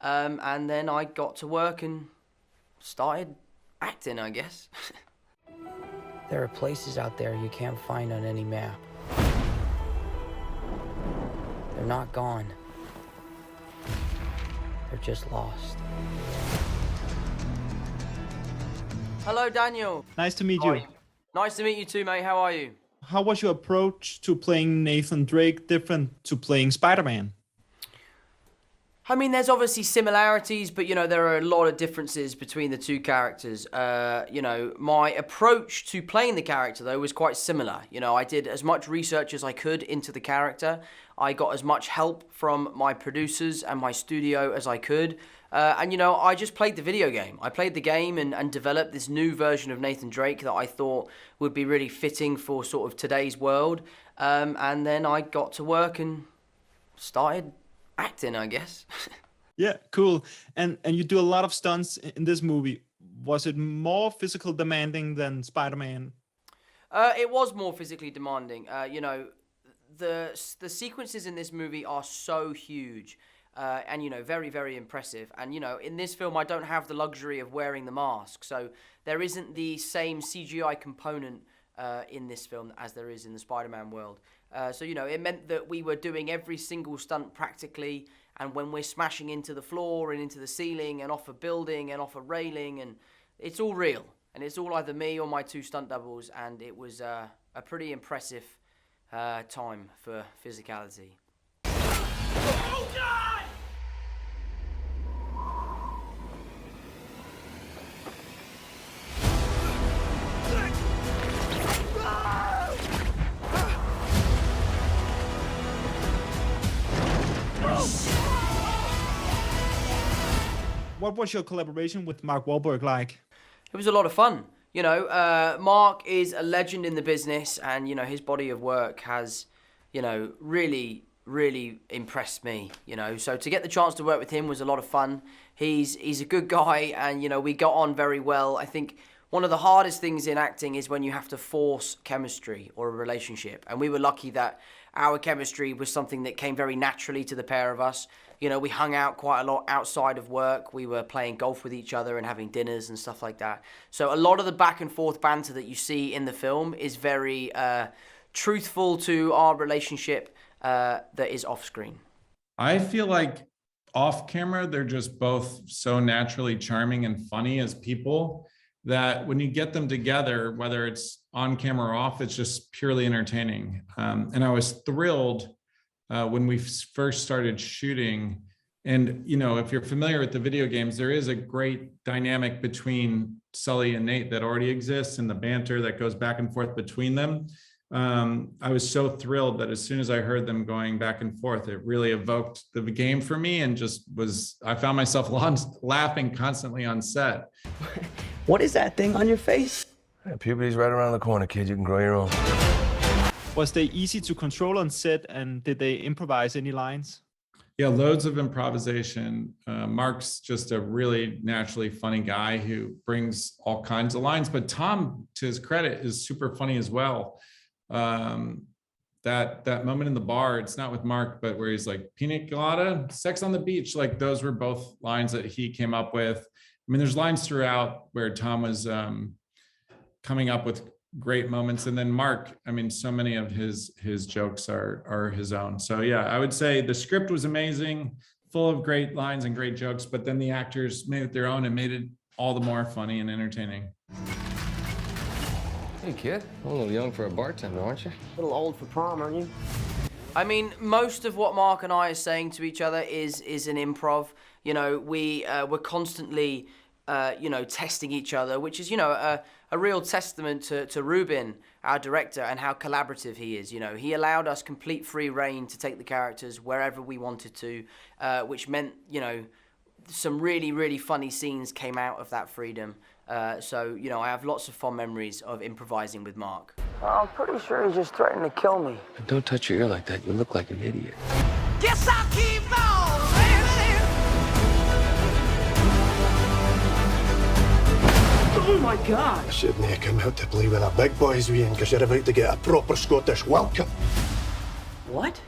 And then I got to work and started acting, I guess. There are places out there you can't find on any map. They're not gone. They're just lost. Hello, Daniel. Nice to meet How are you. Nice to meet you too, mate. How are you? How was your approach to playing Nathan Drake different to playing Spider-Man? I mean, there's obviously similarities, but, there are a lot of differences between the two characters. My approach to playing the character, though, was quite similar. I did as much research as I could into the character. I got as much help from my producers and my studio as I could. I just played the video game. I played the game and developed this new version of Nathan Drake that I thought would be really fitting for sort of today's world. And then I got to work and started acting, I guess. Yeah, cool. And you do a lot of stunts in this movie. Was it more physical demanding than Spider-Man? It was more physically demanding. The sequences in this movie are so huge. And very, very impressive. And, in this film, I don't have the luxury of wearing the mask. So there isn't the same CGI component in this film as there is in the Spider-Man world. It meant that we were doing every single stunt practically. And when we're smashing into the floor and into the ceiling and off a building and off a railing, and it's all real. And it's all either me or my two stunt doubles. And it was a pretty impressive time for physicality. Oh, God! What was your collaboration with Mark Wahlberg like? It was a lot of fun. Mark is a legend in the business, and, his body of work has, really, really impressed me, So to get the chance to work with him was a lot of fun. He's a good guy, and, we got on very well. I think one of the hardest things in acting is when you have to force chemistry or a relationship. And we were lucky that our chemistry was something that came very naturally to the pair of us. We hung out quite a lot outside of work. We were playing golf with each other and having dinners and stuff like that. So a lot of the back and forth banter that you see in the film is very truthful to our relationship that is off screen. I feel like off camera, they're just both so naturally charming and funny as people that when you get them together, whether it's on camera or off, it's just purely entertaining. And I was thrilled when we first started shooting. And, if you're familiar with the video games, there is a great dynamic between Sully and Nate that already exists, and the banter that goes back and forth between them. I was so thrilled that as soon as I heard them going back and forth, it really evoked the game for me, and I found myself laughing constantly on set. What is that thing on your face? Yeah, puberty's right around the corner, kid. You can grow your own. Was they easy to control on set, and did they improvise any lines? Yeah, loads of improvisation. Mark's just a really naturally funny guy who brings all kinds of lines, but Tom, to his credit, is super funny as well. That moment in the bar, it's not with Mark, but where he's like, pina colada, sex on the beach, like those were both lines that he came up with. I mean, there's lines throughout where Tom was coming up with great moments. And then Mark, I mean, so many of his jokes are his own. So yeah, I would say the script was amazing, full of great lines and great jokes, but then the actors made it their own and made it all the more funny and entertaining. Hey kid, a little young for a bartender, aren't you? A little old for prom, aren't you? I mean, most of what Mark and I are saying to each other is an improv. We're constantly, testing each other, which is, a real testament to Ruben, our director, and how collaborative he is. He allowed us complete free reign to take the characters wherever we wanted to, which meant, some really, really funny scenes came out of that freedom. So, I have lots of fond memories of improvising with Mark. I'm pretty sure he just threatened to kill me. Don't touch your ear like that. You look like an idiot. Guess I'll keep on living. Oh my God! I shouldn't have come out to play with the big boys, Ian, because you're about to get a proper Scottish welcome. What?